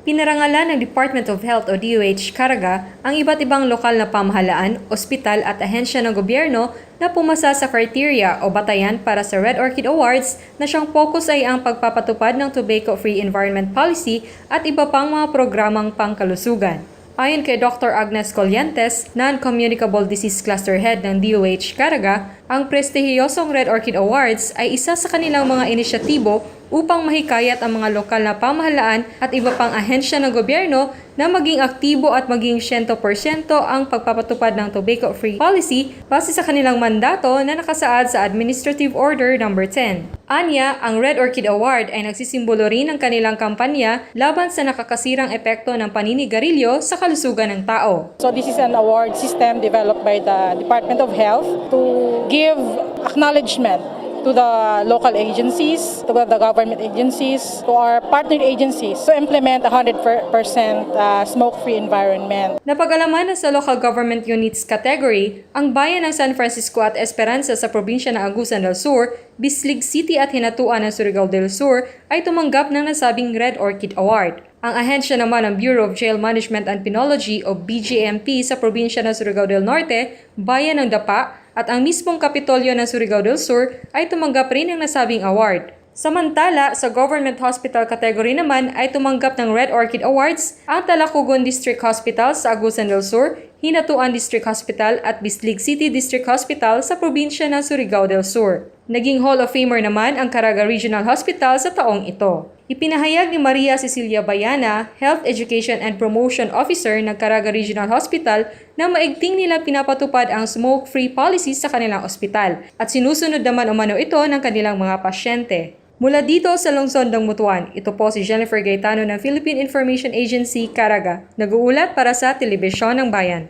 Ipinarangalan ng Department of Health o DOH Caraga ang iba't ibang lokal na pamahalaan, ospital at ahensya ng gobyerno na pumasa sa criteria o batayan para sa Red Orchid Awards na siyang focus ay ang pagpapatupad ng tobacco-free environment policy at iba pang mga programang pangkalusugan. Ayon kay Dr. Agnes Collientes, Non-Communicable Disease Cluster Head ng DOH Caraga, ang prestihiyosong Red Orchid Awards ay isa sa kanilang mga inisyatibo upang mahikayat ang mga lokal na pamahalaan at iba pang ahensya ng gobyerno na maging aktibo at maging 100% ang pagpapatupad ng tobacco-free policy base sa kanilang mandato na nakasaad sa Administrative Order No. 10. Anya, ang Red Orchid Award ay nagsisimbolo rin ng kanilang kampanya laban sa nakakasirang epekto ng paninigarilyo sa kalusugan ng tao. So this is an award system developed by the Department of Health to give acknowledgement to the local agencies, to the government agencies, to our partner agencies to implement 100% smoke-free environment. Napag-alaman na sa local government units category, ang bayan ng San Francisco at Esperanza sa probinsya ng Agusan del Sur, Bislig City at Hinatuan ng Surigao del Sur ay tumanggap ng nasabing Red Orchid Award. Ang ahensya naman ng Bureau of Jail Management and Penology o BJMP sa probinsya ng Surigao del Norte, bayan ng Dapa, at ang mismong Kapitolyo ng Surigao del Sur ay tumanggap rin ng nasabing award. Samantala, sa Government Hospital category naman ay tumanggap ng Red Orchid Awards ang Talacugon District Hospital sa Agusan del Sur, Hinatuan District Hospital at Bislig City District Hospital sa probinsya ng Surigao del Sur. Naging Hall of Famer naman ang Caraga Regional Hospital sa taong ito. Ipinahayag ni Maria Cecilia Bayana, Health Education and Promotion Officer ng Caraga Regional Hospital na maigting nila pinapatupad ang smoke-free policy sa kanilang ospital at sinusunod naman umano ito ng kanilang mga pasyente. Mula dito sa lungsod ng Butuan, ito po si Jennifer Gaetano ng Philippine Information Agency, Caraga, nag-uulat para sa Telebisyon ng Bayan.